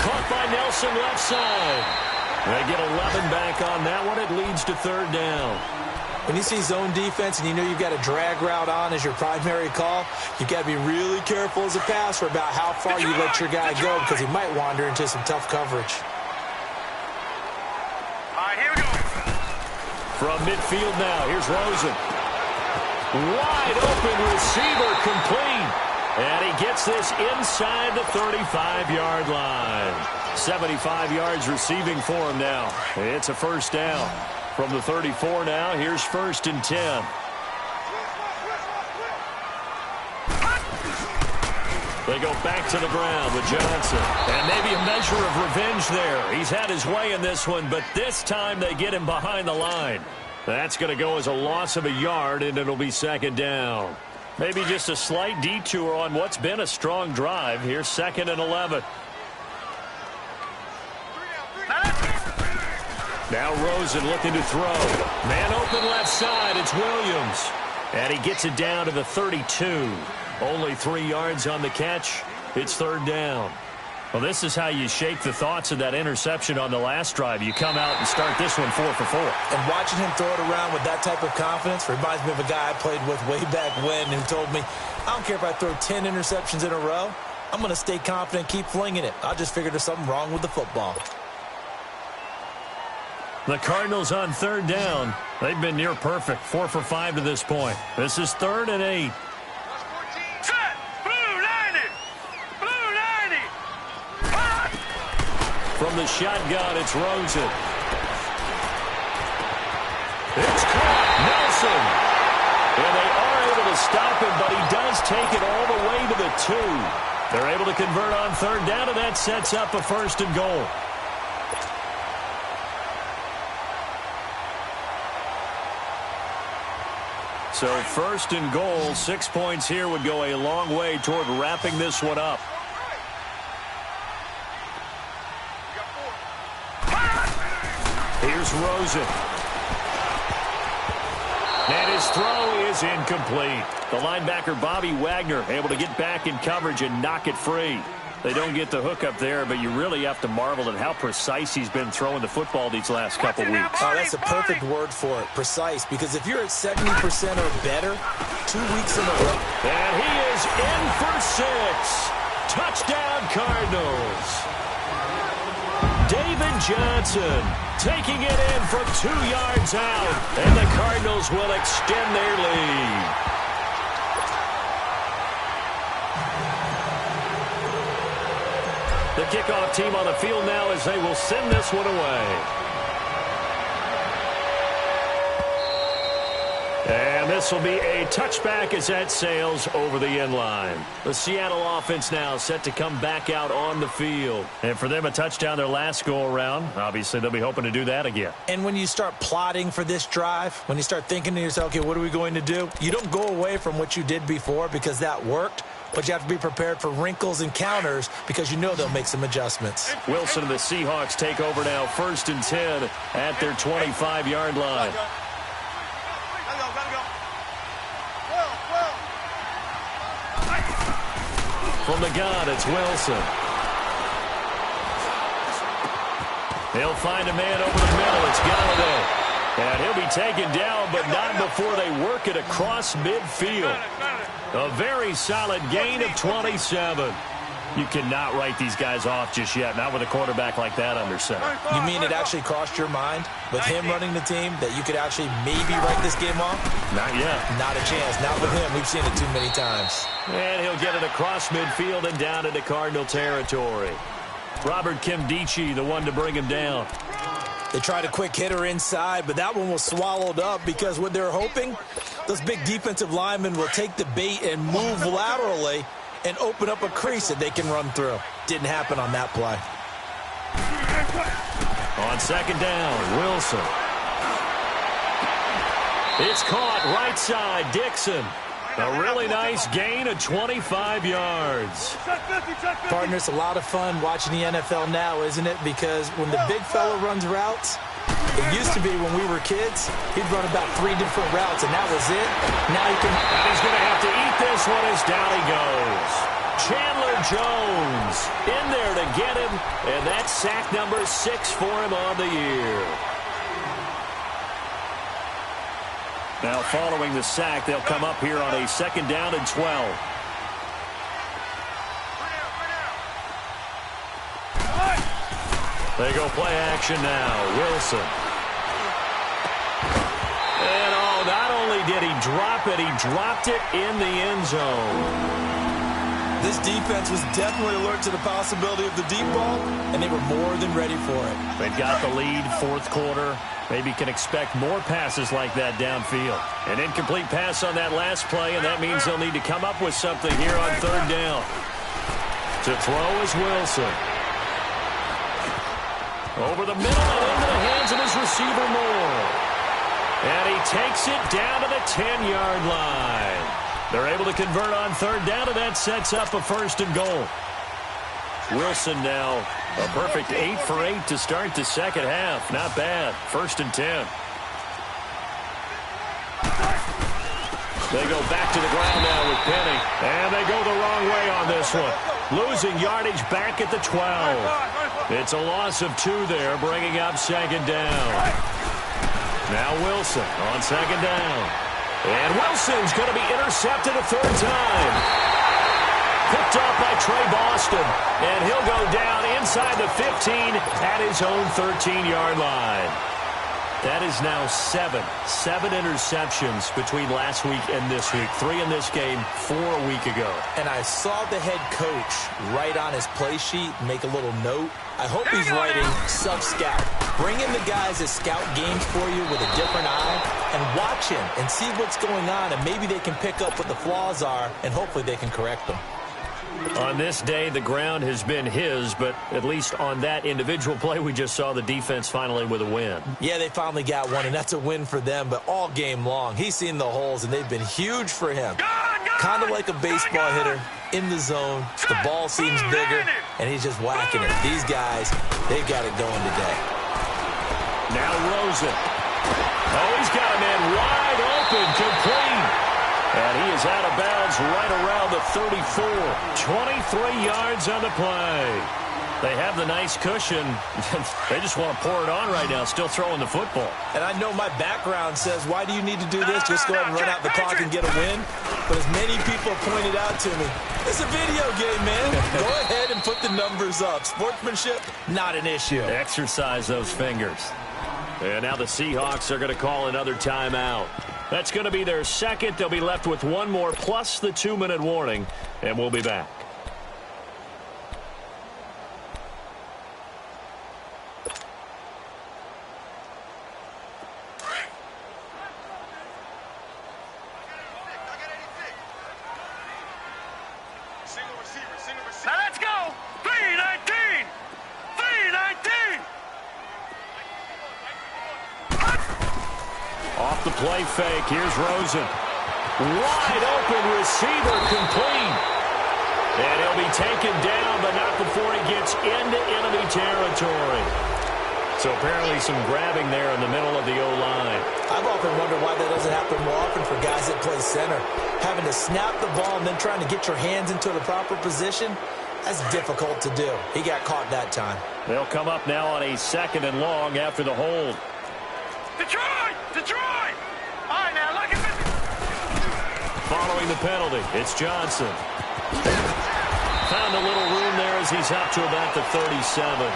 Caught by Nelson left side. They get 11 back on that one. It leads to 3rd down. When you see zone defense and you know you've got a drag route on as your primary call, you've got to be really careful as a passer about how far you let your guy go because he might wander into some tough coverage. All right, here we go. From midfield now, here's Rosen. Wide open receiver, complete. And he gets this inside the 35-yard line. 75 yards receiving for him now. It's a first down. From the 34 now, here's 1st and 10. They go back to the ground with Johnson. And maybe a measure of revenge there. He's had his way in this one, but this time they get him behind the line. That's going to go as a loss of a yard, and it'll be 2nd down. Maybe just a slight detour on what's been a strong drive. Here's 2nd and 11. Now Rosen looking to throw. Man open left side. It's Williams. And he gets it down to the 32. Only 3 yards on the catch. It's 3rd down. Well, this is how you shake the thoughts of that interception on the last drive. You come out and start this one 4 for 4. And watching him throw it around with that type of confidence reminds me of a guy I played with way back when who told me, I don't care if I throw 10 interceptions in a row. I'm going to stay confident and keep flinging it. I just figured there's something wrong with the football. The Cardinals on 3rd down. They've been near perfect, 4 for 5 to this point. This is 3rd and 8. Set! Blue 90! Blue 90! From the shotgun, it's Rosen. It's caught. Nelson. And they are able to stop him, but he does take it all the way to the 2. They're able to convert on third down, and that sets up a 1st and goal. So 1st and goal, 6 points here would go a long way toward wrapping this one up. Here's Rosen. And his throw is incomplete. The linebacker, Bobby Wagner, able to get back in coverage and knock it free. They don't get the hook up there, but you really have to marvel at how precise he's been throwing the football these last couple weeks. Oh, that's a perfect word for it, precise, because if you're at 70% or better, 2 weeks in a row. And he is in for 6. Touchdown, Cardinals. David Johnson taking it in from 2 yards out, and the Cardinals will extend their lead. The kickoff team on the field now as they will send this one away. And this will be a touchback as that sails over the end line. The Seattle offense now set to come back out on the field. And for them, a touchdown their last go-around. Obviously, they'll be hoping to do that again. And when you start plotting for this drive, when you start thinking to yourself, okay, what are we going to do? You don't go away from what you did before because that worked. But you have to be prepared for wrinkles and counters because you know they'll make some adjustments. Wilson and the Seahawks take over now, 1st and 10 at their 25-yard line. From the gun, it's Wilson. He'll find a man over the middle. It's Galladay. And he'll be taken down, but not before they work it across midfield. A very solid gain of 27. You cannot write these guys off just yet, not with a quarterback like that under center. You mean it actually crossed your mind with him running the team that you could actually maybe write this game off? Not yet. Not a chance. Not with him. We've seen it too many times. And he'll get it across midfield and down into Cardinal territory. Robert Kimdichie, the one to bring him down. They tried a quick hitter inside, but that one was swallowed up because what they're hoping, those big defensive linemen will take the bait and move laterally and open up a crease that they can run through. Didn't happen on that play. On 2nd down, Wilson. It's caught right side, Dixon. A really nice gain of 25 yards. Partner, it's a lot of fun watching the NFL now, isn't it? Because when the big fella runs routes, it used to be when we were kids, he'd run about 3 different routes, and that was it. Now he can... And he's going to have to eat this one as down he goes. Chandler Jones in there to get him, and that's sack number 6 for him on the year. Now following the sack, they'll come up here on a 2nd down and 12. They go play action now. Wilson. And not only did he drop it, he dropped it in the end zone. This defense was definitely alert to the possibility of the deep ball, and they were more than ready for it. They've got the lead, 4th quarter. Maybe can expect more passes like that downfield. An incomplete pass on that last play, and that means they'll need to come up with something here on 3rd down. To throw is Wilson. Over the middle and into the hands of his receiver Moore. And he takes it down to the 10-yard line. They're able to convert on 3rd down, and that sets up a 1st and goal. Wilson now a perfect 8 for 8 to start the second half. Not bad. 1st and 10. They go back to the ground now with Penny. And they go the wrong way on this one. Losing yardage back at the 12. It's a loss of 2 there, bringing up 2nd down. Now Wilson on 2nd down. And Wilson's going to be intercepted a 3rd time. Picked off by Trey Boston. And he'll go down inside the 15 at his own 13-yard line. That is now 7 interceptions between last week and this week. 3 in this game, 4 a week ago. And I saw the head coach write on his play sheet, make a little note. I hope he's writing sub-scout. Bring in the guys that scout games for you with a different eye and watch him and see what's going on, and maybe they can pick up what the flaws are, and hopefully they can correct them. On this day, the ground has been his, but at least on that individual play, we just saw the defense finally with a win. Yeah, they finally got one, and that's a win for them, but all game long, he's seen the holes, and they've been huge for him. Kind of like a baseball hitter in the zone. The ball seems bigger, and he's just whacking it. These guys, they've got it going today. Now Rosen. Oh, he's got a man wide open, complete. And he is out of bounds right around the 34. 23 yards on the play. They have the nice cushion. They just want to pour it on right now, still throwing the football. And I know my background says, why do you need to do this? Just go ahead and run out the clock and get a win. But as many people pointed out to me, it's a video game, man. Go ahead and put the numbers up. Sportsmanship, not an issue. Exercise those fingers. And now the Seahawks are going to call another timeout. That's going to be their second. They'll be left with one more plus the 2-minute warning, and we'll be back. Now let's go! 319! 319! Off the play fake, here's Rosen. Wide open receiver, complete. And he'll be taken down, but not before he gets into enemy territory. So apparently some grabbing there in the middle of the O-line. I've often wondered why that doesn't happen more often for guys that play center. Having to snap the ball and then trying to get your hands into the proper position, that's difficult to do. He got caught that time. They'll come up now on a 2nd and long after the hold. Detroit! Detroit! All right, now look at this. Following the penalty, it's Johnson. Found a little room there as he's up to about the 37.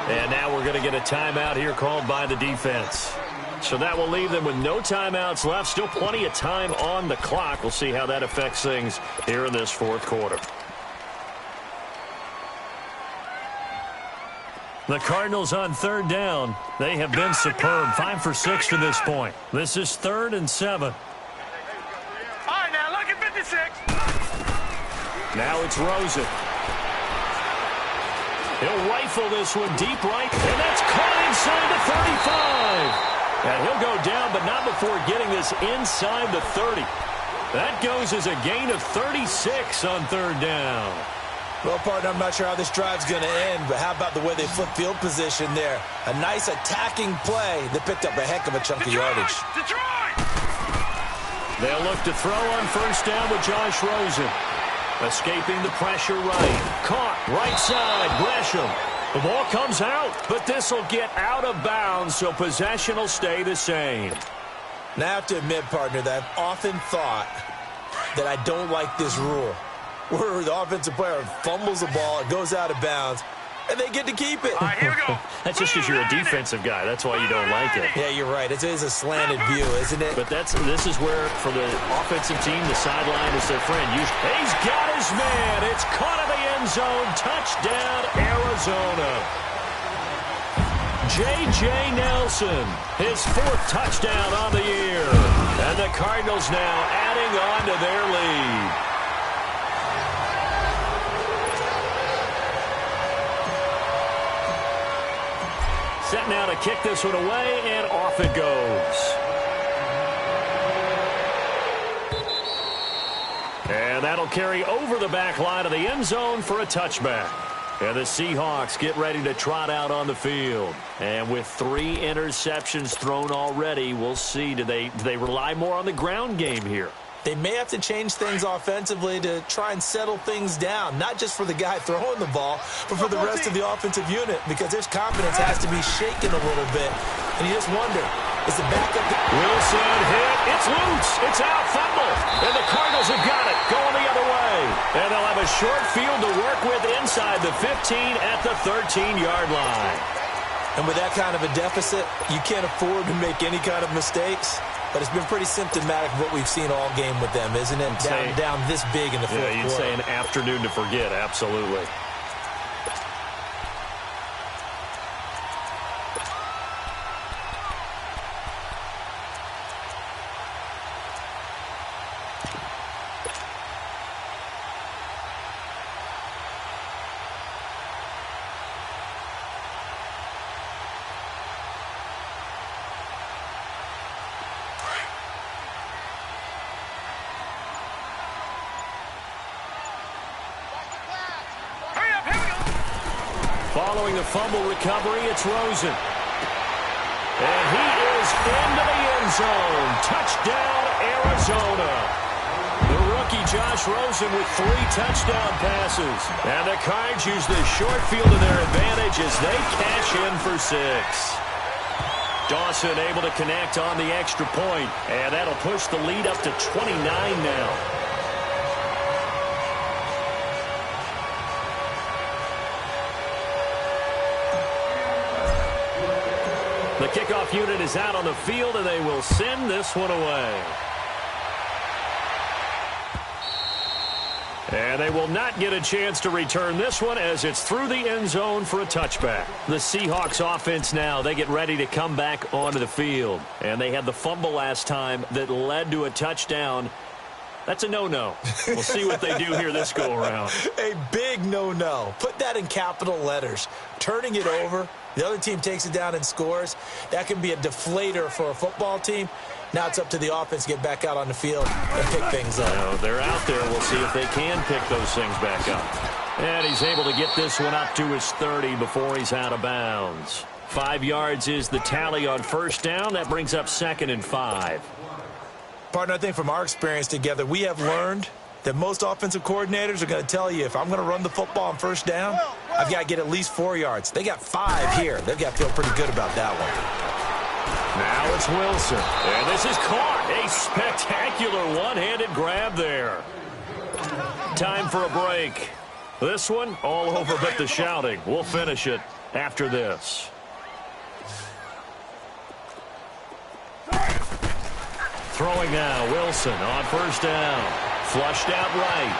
And now we're going to get a timeout here called by the defense. So that will leave them with no timeouts left. Still plenty of time on the clock. We'll see how that affects things here in this 4th quarter. The Cardinals on 3rd down. They have been superb. 5 for 6 to this point. This is 3rd and 7. All right, now look at 56. Now it's Rosen. He'll rifle this one deep right, and that's caught inside the 35. And he'll go down, but not before getting this inside the 30. That goes as a gain of 36 on 3rd down. Well, partner, I'm not sure how this drive's going to end, but how about the way they flip field position there? A nice attacking play that picked up a heck of a chunk of yardage. Detroit! They'll look to throw on 1st down with Josh Rosen. Escaping the pressure right. Caught right side. Gresham. The ball comes out, but this will get out of bounds, so possession will stay the same. Now, I have to admit, partner, that I've often thought that I don't like this rule, where the offensive player fumbles the ball, it goes out of bounds, and they get to keep it. All right, here we go. That's just because you're a defensive guy. That's why you don't like it. Yeah, you're right. It is a slanted view, isn't it? But this is where, for the offensive team, the sideline is their friend. He's got his man. It's caught in the end zone. Touchdown, Arizona. J.J. Nelson, his 4th touchdown on the year. And the Cardinals now adding on to their lead. Set now to kick this one away, and off it goes. And that'll carry over the back line of the end zone for a touchback. And the Seahawks get ready to trot out on the field. And with 3 interceptions thrown already, we'll see. Do they rely more on the ground game here? They may have to change things offensively to try and settle things down, not just for the guy throwing the ball, but for the rest of the offensive unit, because their confidence has to be shaken a little bit. And you just wonder, is the backup... Wilson hit. It's loose. It's out. Fumble. And the Cardinals have got it. Going the other way. And they'll have a short field to work with inside the 15 at the 13-yard line. And with that kind of a deficit, you can't afford to make any kind of mistakes. But it's been pretty symptomatic of what we've seen all game with them, isn't it? Down this big in the 4th quarter. Yeah, you'd say an afternoon to forget, absolutely. Following the fumble recovery, it's Rosen. And he is into the end zone. Touchdown, Arizona. The rookie Josh Rosen with 3 touchdown passes. And the Cards use the short field to their advantage as they cash in for 6. Dawson able to connect on the extra point, and that'll push the lead up to 29 now. The kickoff unit is out on the field, and they will send this one away. And they will not get a chance to return this one as it's through the end zone for a touchback. The Seahawks offense now, they get ready to come back onto the field. And they had the fumble last time that led to a touchdown. That's a no-no. We'll see what they do here this go-around. A big no-no. Put that in capital letters. Turning it over, the other team takes it down and scores. That can be a deflator for a football team. Now it's up to the offense to get back out on the field and pick things up. Now, they're out there. We'll see if they can pick those things back up. And he's able to get this one up to his 30 before he's out of bounds. 5 yards is the tally on first down. That brings up 2nd and 5. Partner, I think from our experience together, we have learned that most offensive coordinators are going to tell you, if I'm going to run the football on first down, I've got to get at least 4 yards. They got 5 here. They've got to feel pretty good about that one. Now it's Wilson. And this is caught. A spectacular one-handed grab there. Time for a break. This one all over but the shouting. We'll finish it after this. Throwing now, Wilson on first down. Flushed out right.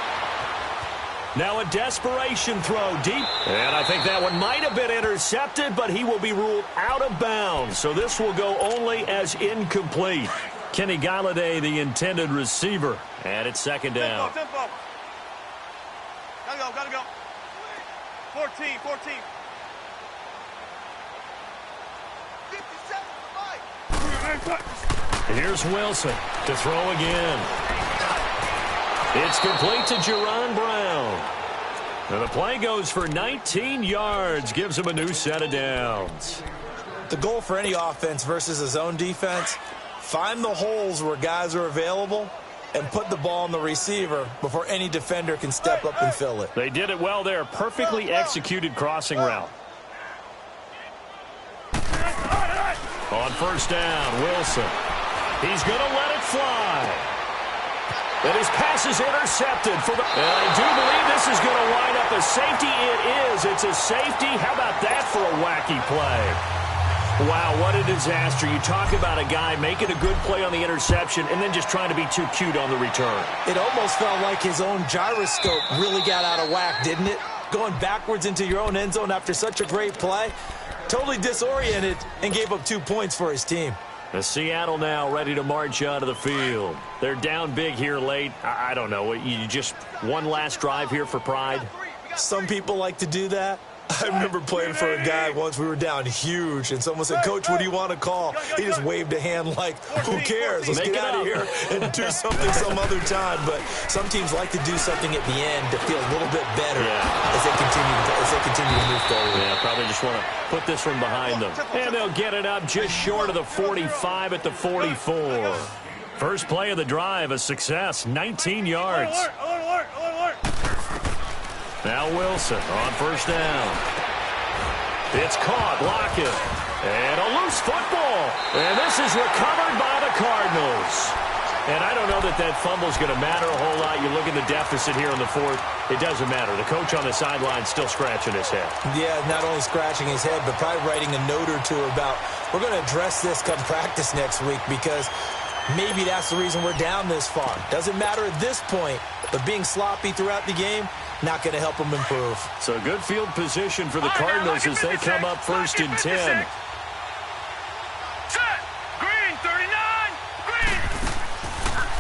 Now a desperation throw deep. And I think that one might have been intercepted, but he will be ruled out of bounds. So this will go only as incomplete. Kenny Galladay, the intended receiver. And it's 2nd down. Tempo. Gotta go. 14. 57. Here's Wilson to throw again. It's complete to Jerron Brown. And the play goes for 19 yards, gives him a new set of downs. The goal for any offense versus a zone defense, find the holes where guys are available and put the ball on the receiver before any defender can step up and fill it. They did it well there. Perfectly executed crossing route. On first down, Wilson. He's going to let it fly. And his pass is intercepted. And I do believe this is going to wind up a safety. It is. It's a safety. How about that for a wacky play? Wow, what a disaster. You talk about a guy making a good play on the interception and then just trying to be too cute on the return. It almost felt like his own gyroscope really got out of whack, didn't it? Going backwards into your own end zone after such a great play. Totally disoriented and gave up 2 points for his team. The Seattle now ready to march onto the field. They're down big here late. I don't know. You just one last drive here for pride? Some people like to do that. I remember playing for a guy once. We were down huge, and someone said, "Coach, what do you want to call?" He just waved a hand like, "Who cares? Let's get out of here and do something some other time." But some teams like to do something at the end to feel a little bit better as they continue to move forward. Yeah, probably just want to put this one behind them. And they'll get it up just short of the 45 at the 44. First play of the drive, a success, 19 yards. Now Wilson on first down. It's caught, Lockett. And a loose football. And this is recovered by the Cardinals. And I don't know that that fumble's going to matter a whole lot. You look at the deficit here in the fourth. It doesn't matter. The coach on the sideline still scratching his head. Yeah, not only scratching his head, but probably writing a note or two about, we're going to address this come practice next week because maybe that's the reason we're down this far. Doesn't matter at this point, but being sloppy throughout the game, not going to help them improve. So good field position for the Cardinals as they come up 1st and 10. Set. Green, 39. Green.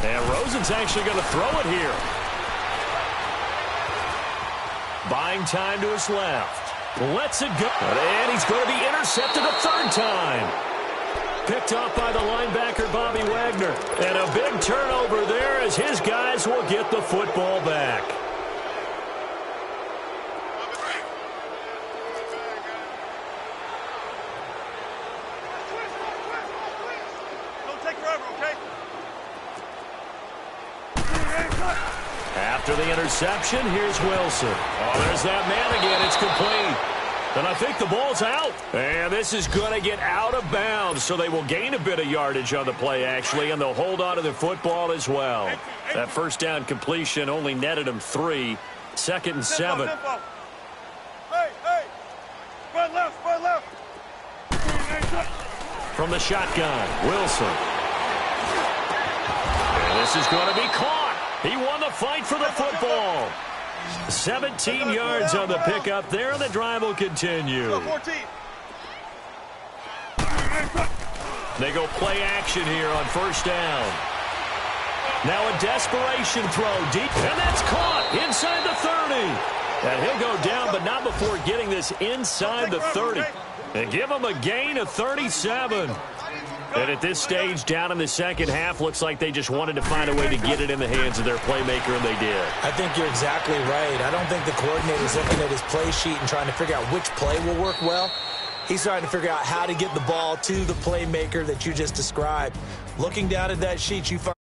And Rosen's actually going to throw it here. Buying time to his left. Lets it go. And he's going to be intercepted a 3rd time. Picked off by the linebacker, Bobby Wagner. And a big turnover there as his guys will get the football back. After the interception, here's Wilson. Oh, there's that man again. It's complete. And I think the ball's out. And this is going to get out of bounds, so they will gain a bit of yardage on the play, actually, and they'll hold on to the football as well. That first down completion only netted them 3. 2nd and 7. Hey, spread left. From the shotgun, Wilson. And this is going to be caught. He won the fight for the football. 17 yards on the pickup there, and the drive will continue. They go play action here on first down. Now a desperation throw deep, and that's caught inside the 30. And he'll go down, but not before getting this inside the 30. And give him a gain of 37. And at this stage, down in the second half, looks like they just wanted to find a way to get it in the hands of their playmaker, and they did. I think you're exactly right. I don't think the coordinator's looking at his play sheet and trying to figure out which play will work well. He's trying to figure out how to get the ball to the playmaker that you just described. Looking down at that sheet, you find